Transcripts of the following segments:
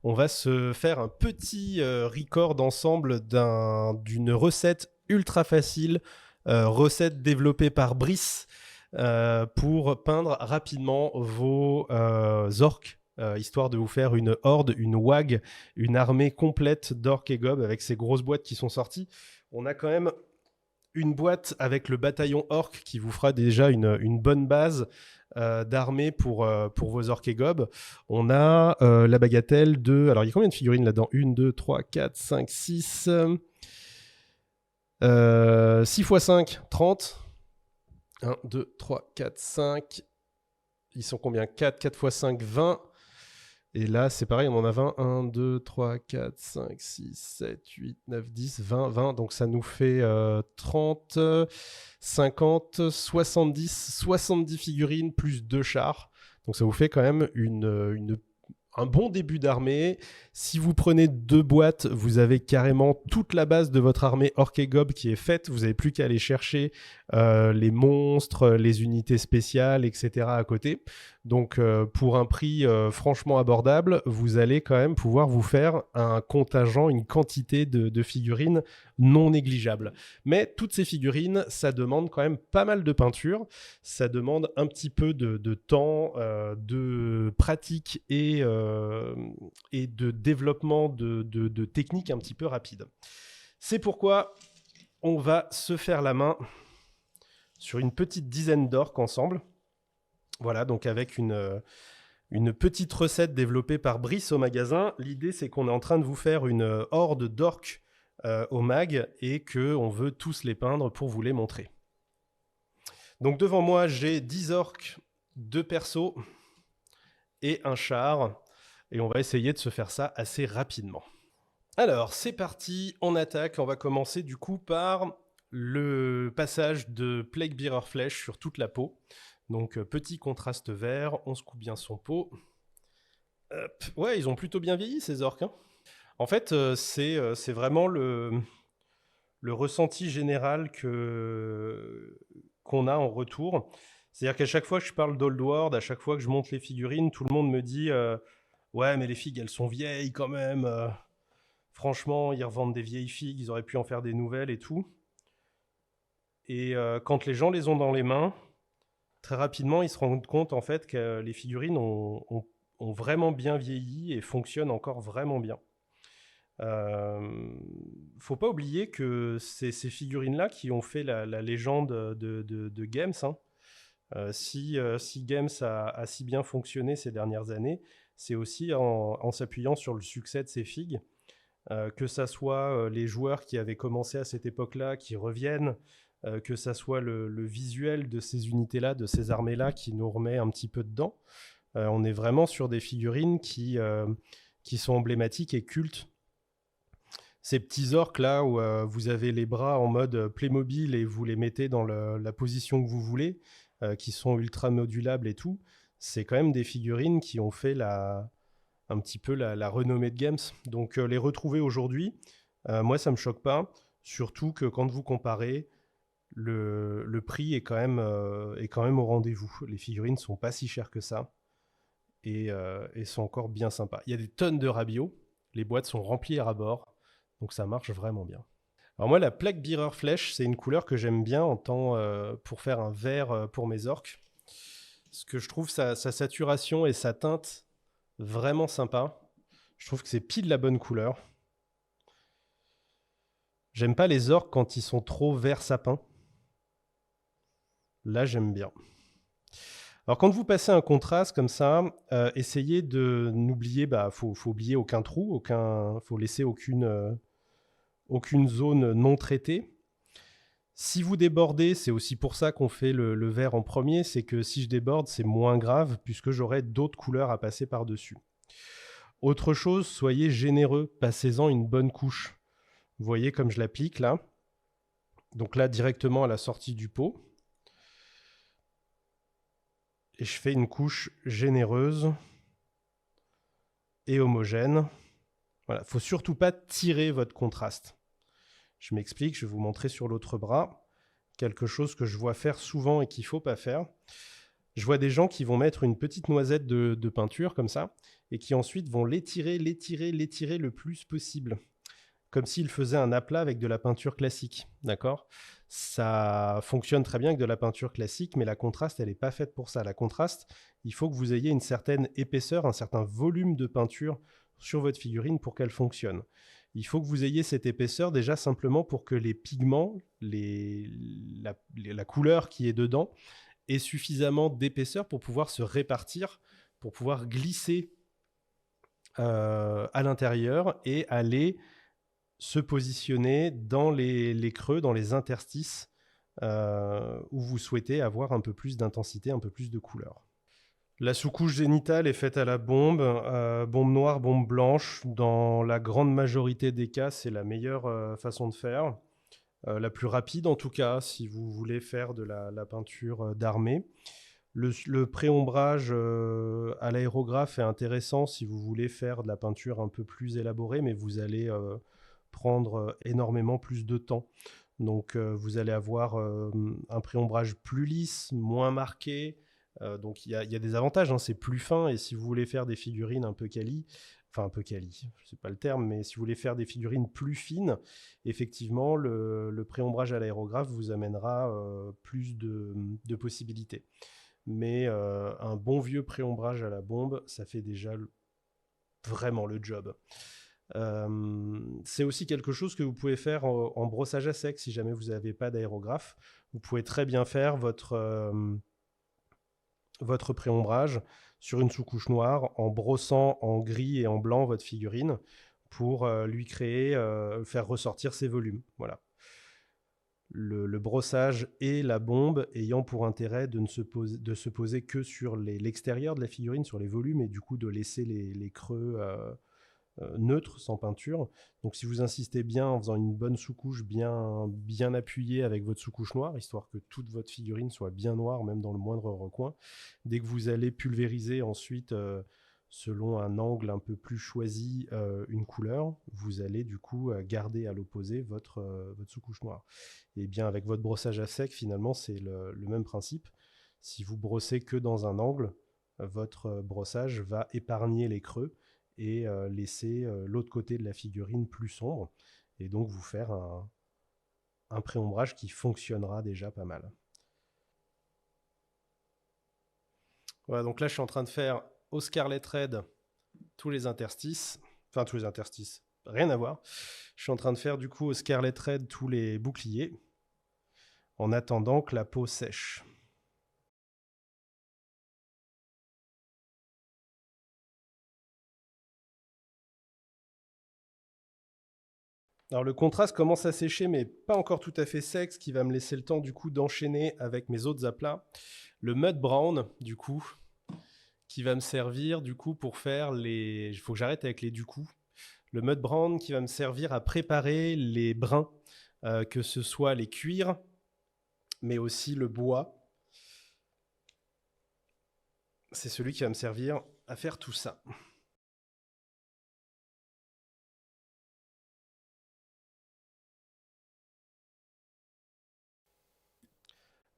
on va se faire un petit record ensemble d'une recette ultra facile, recette développée par Brice pour peindre rapidement vos orques, histoire de vous faire une horde, une wag, une armée complète d'orques et gobs avec ces grosses boîtes qui sont sorties. On a quand même une boîte avec le bataillon orc qui vous fera déjà une bonne base d'armée pour vos orques et gobs. On a la bagatelle de... Alors, il y a combien de figurines là-dedans? 1, 2, 3, 4, 5, 6... 6 x 5, 30. 1, 2, 3, 4, 5. Ils sont combien? 4 x 5, 20. Et là, c'est pareil, on en a 20. 1, 2, 3, 4, 5, 6, 7, 8, 9, 10, 20, 20. Donc ça nous fait 30, 50, 70 figurines plus 2 chars. Donc ça vous fait quand même un bon début d'armée. Si vous prenez 2 boîtes, vous avez carrément toute la base de votre armée orc et gob qui est faite. Vous n'avez plus qu'à aller chercher les monstres, les unités spéciales, etc. à côté. Donc pour un prix franchement abordable, vous allez quand même pouvoir vous faire un contingent, une quantité de figurines non négligeable. Mais toutes ces figurines, ça demande quand même pas mal de peinture, ça demande un petit peu de temps, de pratique et de développement de techniques un petit peu rapides. C'est pourquoi on va se faire la main sur une petite dizaine d'orques ensemble. Voilà, donc avec une petite recette développée par Brice au magasin. L'idée, c'est qu'on est en train de vous faire une horde d'orques au mag et qu'on veut tous les peindre pour vous les montrer. Donc devant moi, j'ai 10 orques, 2 persos et un char. Et on va essayer de se faire ça assez rapidement. Alors, c'est parti, on attaque. On va commencer du coup par le passage de Plague Bearer Flèche sur toute la peau. Donc, petit contraste vert, on secoue bien son pot. Hop. Ouais, ils ont plutôt bien vieilli, ces orques. Hein. En fait, c'est vraiment le ressenti général qu'on a en retour. C'est-à-dire qu'à chaque fois que je parle d'Old World, à chaque fois que je monte les figurines, tout le monde me dit ouais, mais les figues, elles sont vieilles quand même. Franchement, ils revendent des vieilles figues, ils auraient pu en faire des nouvelles et tout. Et quand les gens les ont dans les mains, très rapidement, ils se rendent compte en fait que les figurines ont vraiment bien vieilli et fonctionnent encore vraiment bien. Faut pas oublier que c'est ces figurines-là qui ont fait la légende de Games. Hein. Si Games a si bien fonctionné ces dernières années, c'est aussi en s'appuyant sur le succès de ces figues, que ça soit les joueurs qui avaient commencé à cette époque-là, qui reviennent, que ça soit le visuel de ces unités-là, de ces armées-là, qui nous remet un petit peu dedans. On est vraiment sur des figurines qui sont emblématiques et cultes. Ces petits orques là où vous avez les bras en mode Playmobil et vous les mettez dans la position que vous voulez, qui sont ultra modulables et tout, c'est quand même des figurines qui ont fait un petit peu la renommée de Games. Donc les retrouver aujourd'hui, moi ça me choque pas, surtout que quand vous comparez, le prix est quand même au rendez-vous. Les figurines sont pas si chères que ça et sont encore bien sympas. Il y a des tonnes de rabios, les boîtes sont remplies à ras-bord, donc ça marche vraiment bien. Alors moi, la Plague Bearer Flèche, c'est une couleur que j'aime bien pour faire un vert pour mes orques. Parce que je trouve sa saturation et sa teinte vraiment sympa. Je trouve que c'est pile la bonne couleur. J'aime pas les orques quand ils sont trop vert sapin. Là, j'aime bien. Alors quand vous passez un contraste comme ça, essayez de n'oublier, faut oublier aucun trou, faut laisser aucune zone non traitée. Si vous débordez, c'est aussi pour ça qu'on fait le vert en premier, c'est que si je déborde, c'est moins grave puisque j'aurai d'autres couleurs à passer par-dessus. Autre chose, soyez généreux, passez-en une bonne couche. Vous voyez comme je l'applique là. Donc là, directement à la sortie du pot. Et je fais une couche généreuse et homogène. Voilà, faut surtout pas tirer votre contraste. Je m'explique, je vais vous montrer sur l'autre bras quelque chose que je vois faire souvent et qu'il ne faut pas faire. Je vois des gens qui vont mettre une petite noisette de peinture comme ça et qui ensuite vont l'étirer, l'étirer, l'étirer le plus possible, comme s'ils faisaient un aplat avec de la peinture classique, d'accord? Ça fonctionne très bien avec de la peinture classique, mais la contraste, elle n'est pas faite pour ça. La contraste, il faut que vous ayez une certaine épaisseur, un certain volume de peinture sur votre figurine pour qu'elle fonctionne. Il faut que vous ayez cette épaisseur déjà simplement pour que les pigments, la couleur qui est dedans, ait suffisamment d'épaisseur pour pouvoir se répartir, pour pouvoir glisser à l'intérieur et aller se positionner dans les creux, dans les interstices où vous souhaitez avoir un peu plus d'intensité, un peu plus de couleur. La sous-couche génitale est faite à la bombe, bombe noire, bombe blanche. Dans la grande majorité des cas, c'est la meilleure façon de faire. La plus rapide en tout cas, si vous voulez faire de la peinture d'armée. Le pré-ombrage à l'aérographe est intéressant si vous voulez faire de la peinture un peu plus élaborée, mais vous allez prendre énormément plus de temps. Donc vous allez avoir un pré-ombrage plus lisse, moins marqué. Donc il y a des avantages, hein, c'est plus fin, et si vous voulez faire des figurines un peu quali, enfin un peu quali, c'est pas le terme, mais si vous voulez faire des figurines plus fines, effectivement le pré-ombrage à l'aérographe vous amènera plus de possibilités. Mais un bon vieux pré-ombrage à la bombe, ça fait déjà vraiment le job. C'est aussi quelque chose que vous pouvez faire en brossage à sec si jamais vous n'avez pas d'aérographe. Vous pouvez très bien faire votre pré-ombrage sur une sous-couche noire en brossant en gris et en blanc votre figurine pour lui créer, faire ressortir ses volumes. Voilà. Le brossage et la bombe ayant pour intérêt de se poser que sur l'extérieur de la figurine, sur les volumes, et du coup de laisser les creux neutres, sans peinture. Donc si vous insistez bien en faisant une bonne sous-couche bien appuyée avec votre sous-couche noire, histoire que toute votre figurine soit bien noire, même dans le moindre recoin, dès que vous allez pulvériser ensuite selon un angle un peu plus choisi une couleur, vous allez du coup garder à l'opposé votre sous-couche noire. Et bien avec votre brossage à sec, finalement, c'est le même principe. Si vous brossez que dans un angle, votre brossage va épargner les creux et laisser l'autre côté de la figurine plus sombre, et donc vous faire un pré-ombrage qui fonctionnera déjà pas mal. Voilà, donc là je suis en train de faire au Scarlet Red tous les interstices, rien à voir. Je suis en train de faire du coup au Scarlet Red tous les boucliers, en attendant que la peau sèche. Alors le contraste commence à sécher, mais pas encore tout à fait sec, ce qui va me laisser le temps du coup d'enchaîner avec mes autres aplats. Le Mud Brown, du coup, qui va me servir du coup pour faire les... Il faut que j'arrête avec les du coup. Le Mud Brown qui va me servir à préparer les brins, que ce soit les cuirs, mais aussi le bois. C'est celui qui va me servir à faire tout ça.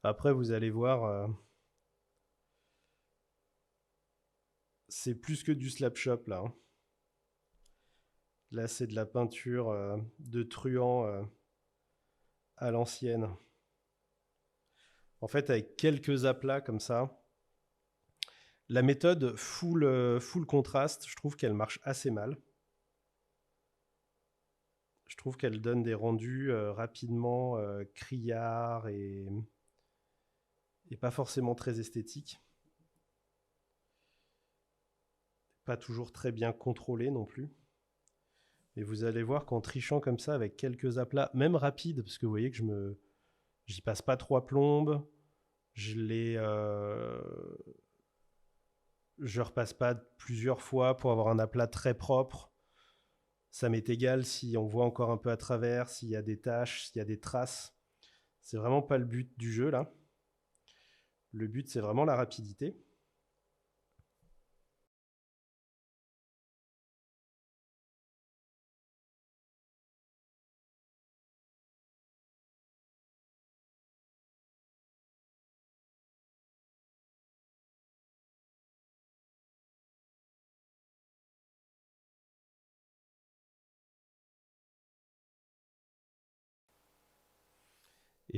Après, vous allez voir, c'est plus que du slap shop là. Hein. Là, c'est de la peinture de truand à l'ancienne. En fait, avec quelques aplats comme ça, la méthode full contraste, je trouve qu'elle marche assez mal. Je trouve qu'elle donne des rendus rapidement criards et pas forcément très esthétiques. Pas toujours très bien contrôlé non plus. Et vous allez voir qu'en trichant comme ça avec quelques aplats, même rapides, parce que vous voyez que j'y passe pas 3 plombes, je repasse pas plusieurs fois pour avoir un aplat très propre. Ça m'est égal si on voit encore un peu à travers, s'il y a des taches, s'il y a des traces. C'est vraiment pas le but du jeu là. Le but c'est vraiment la rapidité.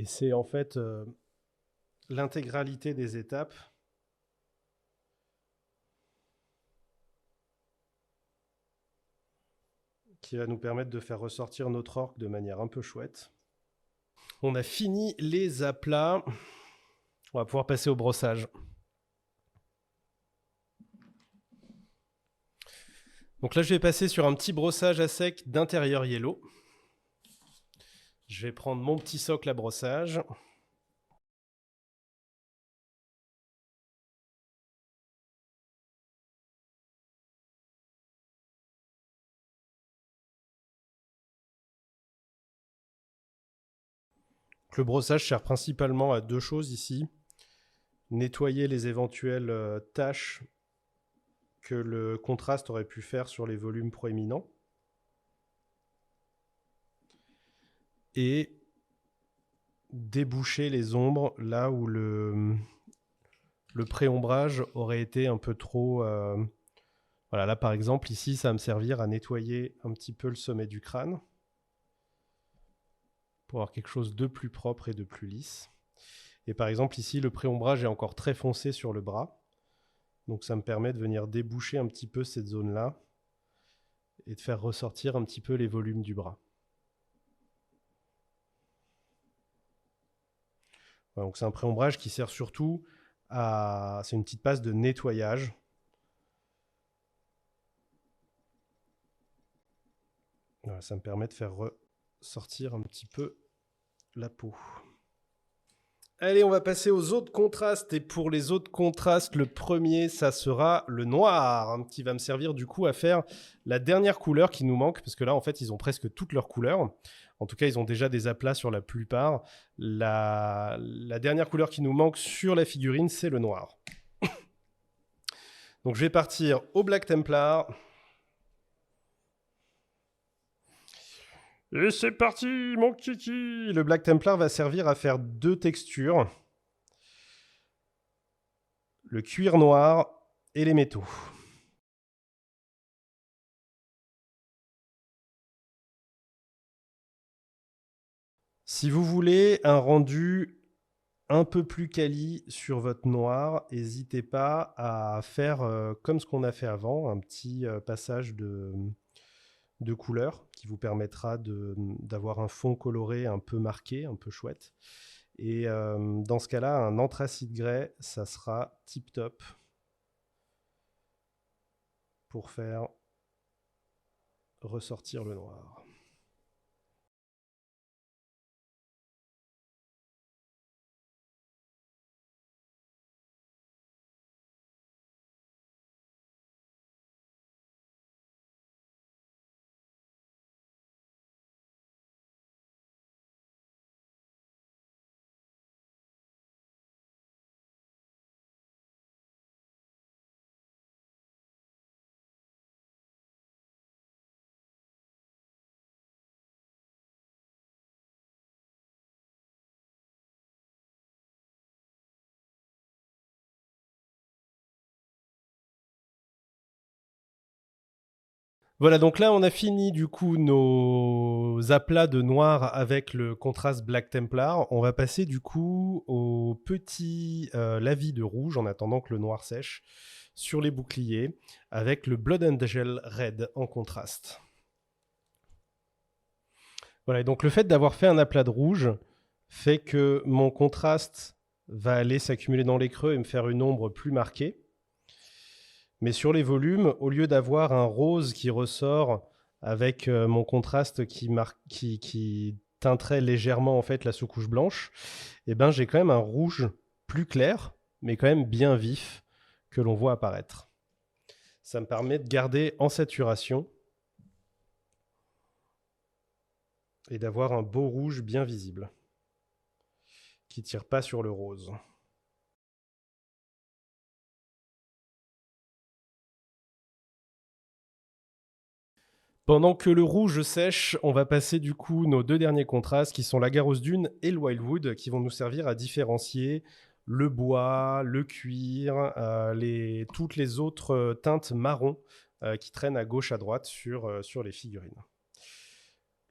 Et c'est en fait l'intégralité des étapes qui va nous permettre de faire ressortir notre orque de manière un peu chouette. On a fini les aplats. On va pouvoir passer au brossage. Donc là, je vais passer sur un petit brossage à sec d'intérieur yellow. Je vais prendre mon petit socle à brossage. Le brossage sert principalement à deux choses ici. Nettoyer les éventuelles taches que le contraste aurait pu faire sur les volumes proéminents. Et déboucher les ombres là où le pré-ombrage aurait été un peu trop... Voilà, là par exemple, ici, ça va me servir à nettoyer un petit peu le sommet du crâne pour avoir quelque chose de plus propre et de plus lisse. Et par exemple, ici, le pré-ombrage est encore très foncé sur le bras. Donc ça me permet de venir déboucher un petit peu cette zone-là et de faire ressortir un petit peu les volumes du bras. Voilà, donc c'est un pré-ombrage qui sert surtout à... C'est une petite passe de nettoyage. Voilà, ça me permet de faire ressortir un petit peu la peau. Allez, on va passer aux autres contrastes. Et pour les autres contrastes, le premier, ça sera le noir, hein, qui va me servir du coup à faire la dernière couleur qui nous manque, parce que là, en fait, ils ont presque toutes leurs couleurs. En tout cas, ils ont déjà des aplats sur la plupart. La dernière couleur qui nous manque sur la figurine, c'est le noir. Donc, je vais partir au Black Templar. Et c'est parti, mon kiki! Le Black Templar va servir à faire deux textures. Le cuir noir et les métaux. Si vous voulez un rendu un peu plus quali sur votre noir, n'hésitez pas à faire comme ce qu'on a fait avant, un petit passage de couleur qui vous permettra d'avoir un fond coloré un peu marqué, un peu chouette. Et dans ce cas-là, un anthracite grès, ça sera tip top pour faire ressortir le noir. Voilà, donc là, on a fini du coup nos aplats de noir avec le contraste Black Templar. On va passer du coup au petit lavis de rouge en attendant que le noir sèche sur les boucliers avec le Blood Angel Red en contraste. Voilà, et donc le fait d'avoir fait un aplat de rouge fait que mon contraste va aller s'accumuler dans les creux et me faire une ombre plus marquée. Mais sur les volumes, au lieu d'avoir un rose qui ressort avec mon contraste qui teinterait légèrement en fait la sous-couche blanche, eh ben, j'ai quand même un rouge plus clair, mais quand même bien vif, que l'on voit apparaître. Ça me permet de garder en saturation et d'avoir un beau rouge bien visible, qui ne tire pas sur le rose. Pendant que le rouge sèche, on va passer du coup nos deux derniers contrastes qui sont la Garros Dune et le Wildwood qui vont nous servir à différencier le bois, le cuir, toutes les autres teintes marron qui traînent à gauche à droite sur les figurines.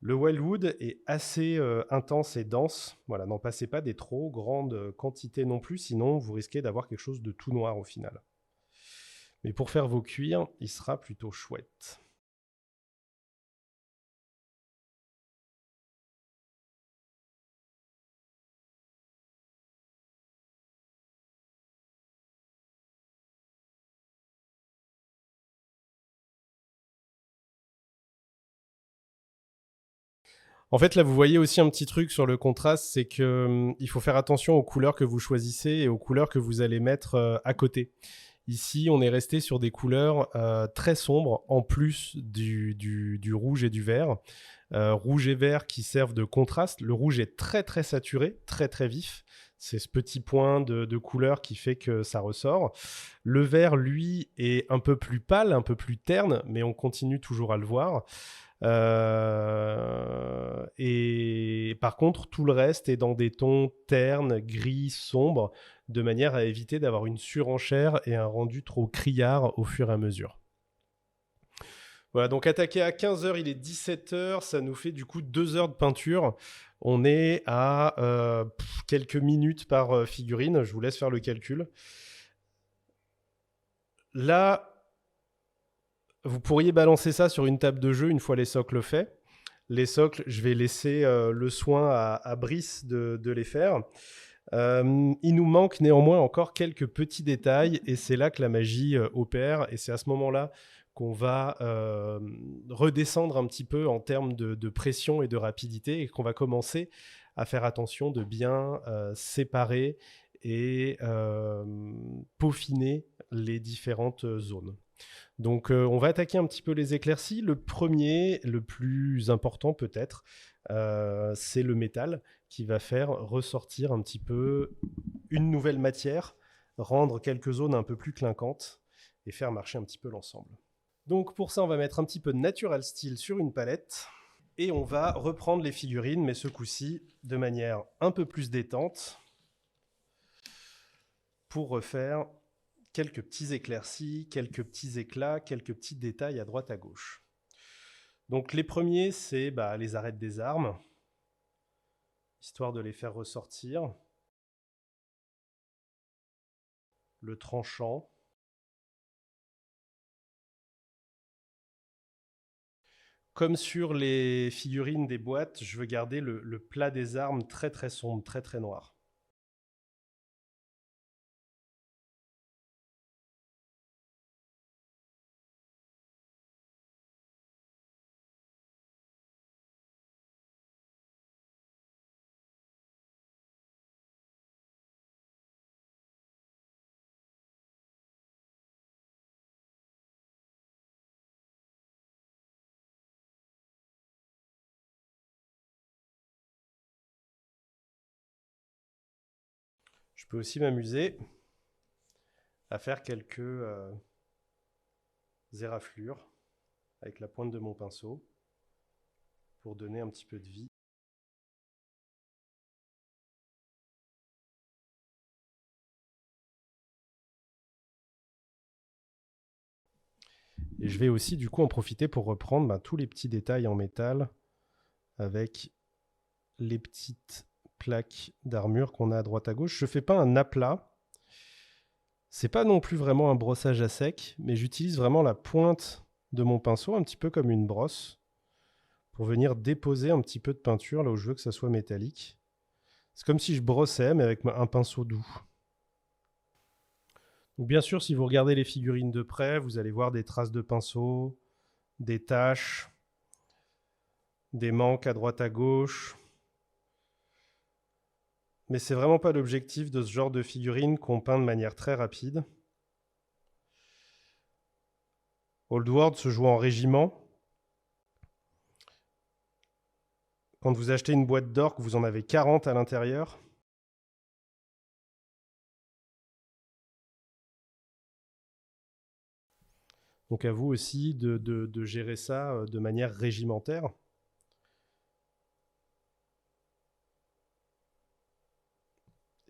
Le Wildwood est assez intense et dense. Voilà, n'en passez pas des trop grandes quantités non plus, sinon vous risquez d'avoir quelque chose de tout noir au final. Mais pour faire vos cuirs, il sera plutôt chouette. En fait, là, vous voyez aussi un petit truc sur le contraste, c'est que il faut faire attention aux couleurs que vous choisissez et aux couleurs que vous allez mettre à côté. Ici, on est resté sur des couleurs très sombres, en plus du rouge et du vert. Rouge et vert qui servent de contraste. Le rouge est très très saturé, très très vif. C'est ce petit point de couleur qui fait que ça ressort. Le vert, lui, est un peu plus pâle, un peu plus terne, mais on continue toujours à le voir. Et par contre, tout le reste est dans des tons ternes, gris, sombres, de manière à éviter d'avoir une surenchère et un rendu trop criard au fur et à mesure. Voilà, donc attaqué à 15h, il est 17h, ça nous fait du coup 2 heures de peinture. On est à quelques minutes par figurine, je vous laisse faire le calcul. Là, vous pourriez balancer ça sur une table de jeu une fois les socles faits. Les socles, je vais laisser le soin à Brice de les faire. Il nous manque néanmoins encore quelques petits détails et c'est là que la magie opère et c'est à ce moment-là qu'on va redescendre un petit peu en termes de pression et de rapidité et qu'on va commencer à faire attention de bien séparer et peaufiner les différentes zones. Donc on va attaquer un petit peu les éclaircies. Le premier, le plus important peut-être, c'est le métal qui va faire ressortir un petit peu une nouvelle matière, rendre quelques zones un peu plus clinquantes et faire marcher un petit peu l'ensemble. Donc pour ça, on va mettre un petit peu de Natural Steel sur une palette et on va reprendre les figurines, mais ce coup-ci de manière un peu plus détente pour refaire quelques petits éclaircies, quelques petits éclats, quelques petits détails à droite à gauche. Donc les premiers, c'est les arêtes des armes, histoire de les faire ressortir. Le tranchant. Comme sur les figurines des boîtes, je veux garder le plat des armes très très sombre, très très noir. Je peux aussi m'amuser à faire quelques éraflures avec la pointe de mon pinceau pour donner un petit peu de vie. Et je vais aussi du coup en profiter pour reprendre tous les petits détails en métal avec les petites plaques d'armure qu'on a à droite à gauche. Je ne fais pas un aplat. C'est pas non plus vraiment un brossage à sec, mais j'utilise vraiment la pointe de mon pinceau, un petit peu comme une brosse, pour venir déposer un petit peu de peinture là où je veux que ça soit métallique. C'est comme si je brossais, mais avec un pinceau doux. Donc bien sûr, si vous regardez les figurines de près, vous allez voir des traces de pinceau, des taches, des manques à droite à gauche. Mais c'est vraiment pas l'objectif de ce genre de figurines qu'on peint de manière très rapide. Old World se joue en régiment. Quand vous achetez une boîte d'orques, vous en avez 40 à l'intérieur. Donc à vous aussi de gérer ça de manière régimentaire.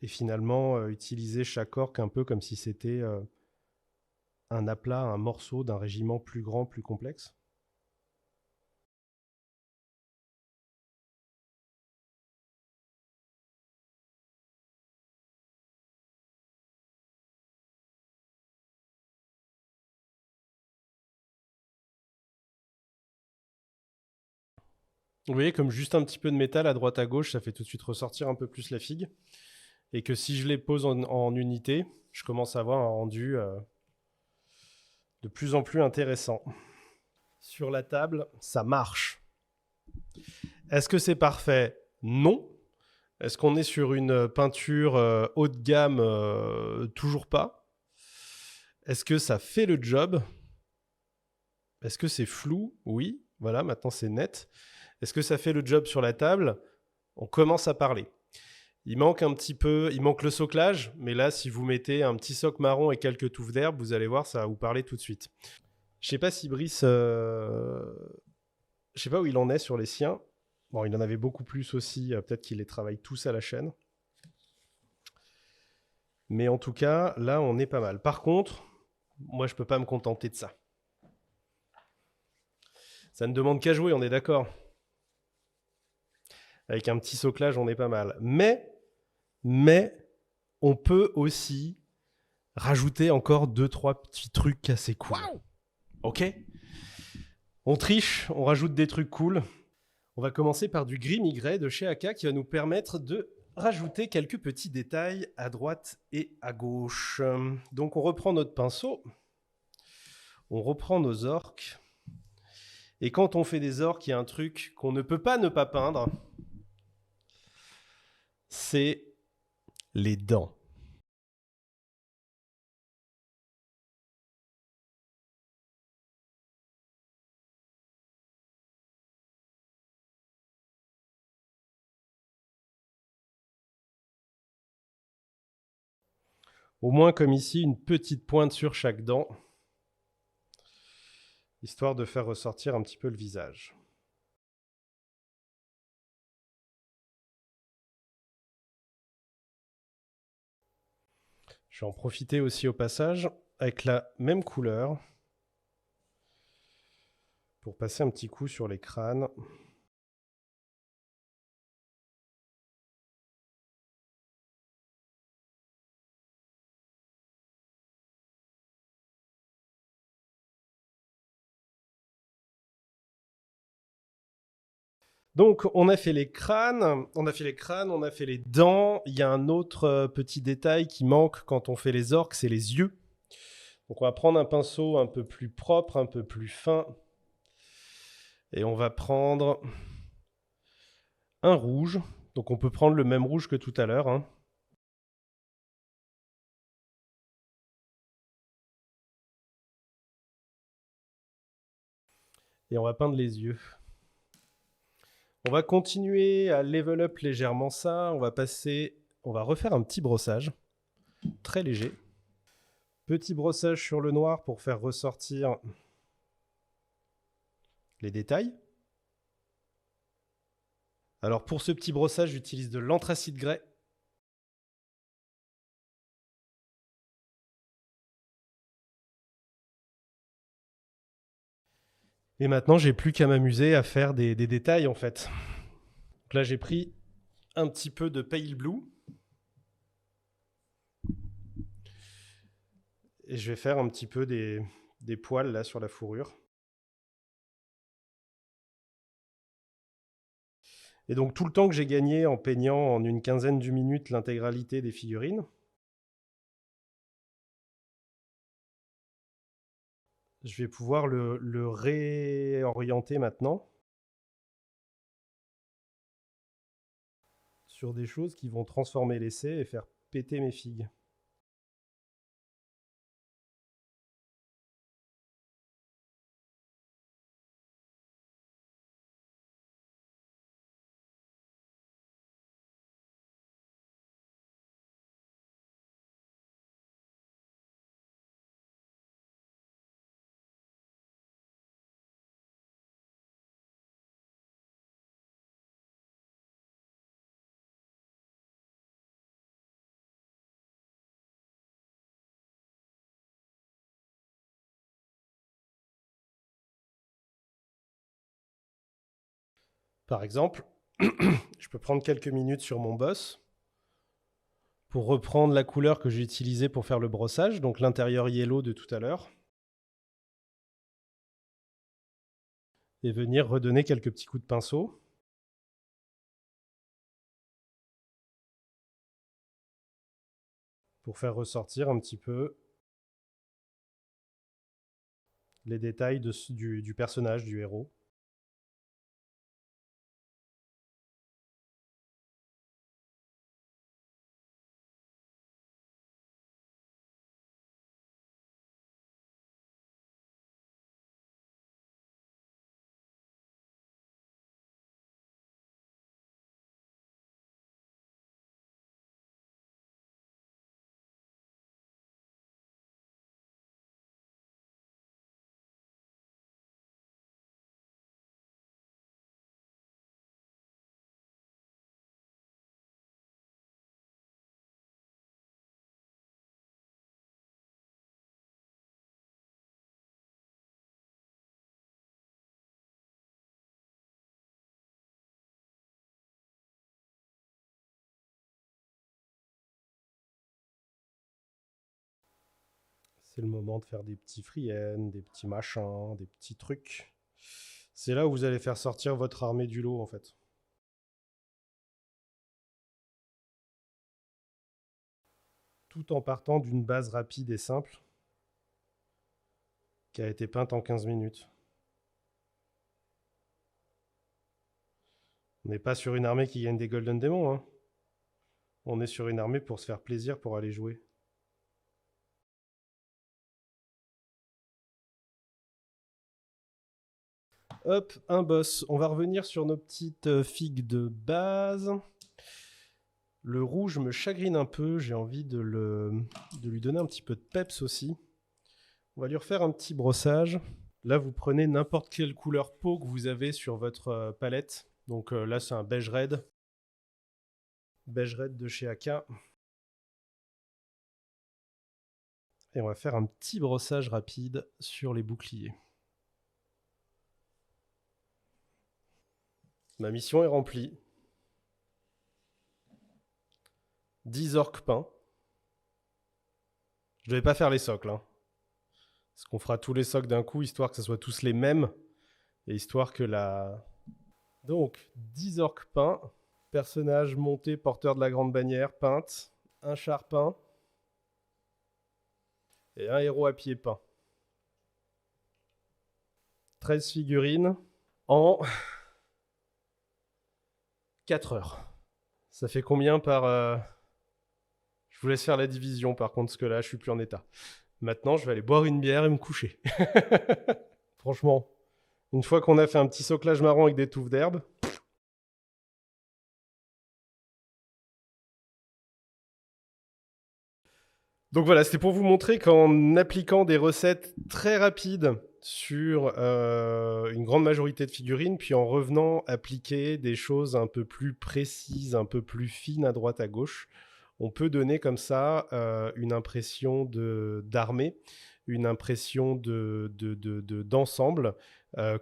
Et finalement, utiliser chaque orque un peu comme si c'était un aplat, un morceau d'un régiment plus grand, plus complexe. Vous voyez, comme juste un petit peu de métal à droite à gauche, ça fait tout de suite ressortir un peu plus la figue. Et que si je les pose en unité, je commence à avoir un rendu de plus en plus intéressant. Sur la table, ça marche. Est-ce que c'est parfait? Non. Est-ce qu'on est sur une peinture haut de gamme? Toujours pas. Est-ce que ça fait le job? Est-ce que c'est flou? Oui. Voilà, maintenant c'est net. Est-ce que ça fait le job sur la table? On commence à parler. Il manque un petit peu, il manque le soclage, mais là, si vous mettez un petit soc marron et quelques touffes d'herbe, vous allez voir, ça va vous parler tout de suite. Je sais pas si Brice, je sais pas où il en est sur les siens. Bon, il en avait beaucoup plus aussi, peut-être qu'il les travaille tous à la chaîne. Mais en tout cas, là, on est pas mal. Par contre, moi, je peux pas me contenter de ça. Ça ne demande qu'à jouer, on est d'accord. Avec un petit soclage, on est pas mal. Mais, on peut aussi rajouter encore 2-3 petits trucs assez cool. Wow. Ok. On triche, on rajoute des trucs cool. On va commencer par du gris migré de chez Aka qui va nous permettre de rajouter quelques petits détails à droite et à gauche. Donc on reprend notre pinceau, on reprend nos orques. Et quand on fait des orques, il y a un truc qu'on ne peut pas ne pas peindre, c'est les dents. Au moins comme ici, une petite pointe sur chaque dent, histoire de faire ressortir un petit peu le visage. Je vais en profiter aussi au passage avec la même couleur pour passer un petit coup sur les crânes. Donc, on a fait les crânes, on a fait les dents. Il y a un autre petit détail qui manque quand on fait les orques, c'est les yeux. Donc, on va prendre un pinceau un peu plus propre, un peu plus fin. Et on va prendre un rouge. Donc, on peut prendre le même rouge que tout à l'heure, hein. Et on va peindre les yeux. On va continuer à level up légèrement ça. On va refaire un petit brossage, très léger. Petit brossage sur le noir pour faire ressortir les détails. Alors pour ce petit brossage, j'utilise de l'anthracite grès. Et maintenant, j'ai plus qu'à m'amuser à faire des détails en fait. Donc là, j'ai pris un petit peu de pale blue. Et je vais faire un petit peu des poils là sur la fourrure. Et donc tout le temps que j'ai gagné en peignant en une quinzaine de minutes l'intégralité des figurines, je vais pouvoir le réorienter maintenant sur des choses qui vont transformer l'essai et faire péter mes figues. Par exemple, je peux prendre quelques minutes sur mon boss pour reprendre la couleur que j'ai utilisée pour faire le brossage, donc l'intérieur yellow de tout à l'heure, et venir redonner quelques petits coups de pinceau. pour faire ressortir un petit peu les détails du personnage, du héros. C'est le moment de faire des petits friends, des petits machins, des petits trucs. C'est là où vous allez faire sortir votre armée du lot, en fait. Tout en partant d'une base rapide et simple qui a été peinte en 15 minutes. On n'est pas sur une armée qui gagne des Golden Demons, hein. On est sur une armée pour se faire plaisir, pour aller jouer. Hop, un boss. On va revenir sur nos petites figues de base. Le rouge me chagrine un peu, j'ai envie de lui donner un petit peu de peps aussi. On va lui refaire un petit brossage. Là, vous prenez n'importe quelle couleur peau que vous avez sur votre palette. Donc là, c'est un beige red. Beige red de chez AK. Et on va faire un petit brossage rapide sur les boucliers. Ma mission est remplie. 10 orques peints. Je ne devais pas faire les socles, hein. Parce qu'on fera tous les socles d'un coup, histoire que ce soit tous les mêmes. Et histoire que la... Donc, 10 orques peints. Personnage monté, porteur de la grande bannière, peinte. Un char peint. Et un héros à pied peint. 13 figurines en 4 heures. Ça fait combien par... Je vous laisse faire la division par contre, parce que là, je suis plus en état. Maintenant, je vais aller boire une bière et me coucher. Franchement, une fois qu'on a fait un petit soclage marron avec des touffes d'herbe... Donc voilà, c'était pour vous montrer qu'en appliquant des recettes très rapides sur une grande majorité de figurines, puis en revenant appliquer des choses un peu plus précises, un peu plus fines à droite à gauche, on peut donner comme ça une impression d'armée, une impression d'ensemble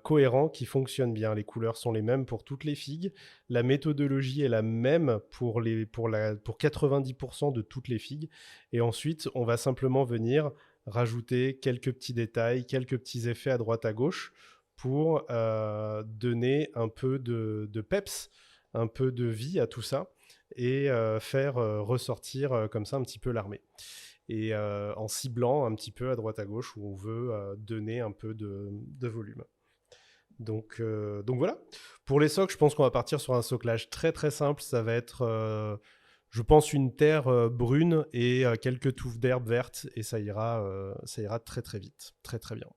cohérent qui fonctionne bien. Les couleurs sont les mêmes pour toutes les figues. La méthodologie est la même pour 90% de toutes les figues. Et ensuite, on va simplement venir rajouter quelques petits détails, quelques petits effets à droite à gauche pour donner un peu de peps, un peu de vie à tout ça et faire ressortir comme ça un petit peu l'armée. Et en ciblant un petit peu à droite à gauche où on veut donner un peu de volume. Donc voilà. Pour les socles, je pense qu'on va partir sur un soclage très très simple. Ça va être, je pense, une terre brune et quelques touffes d'herbe vertes et ça ira très très vite, très très bien.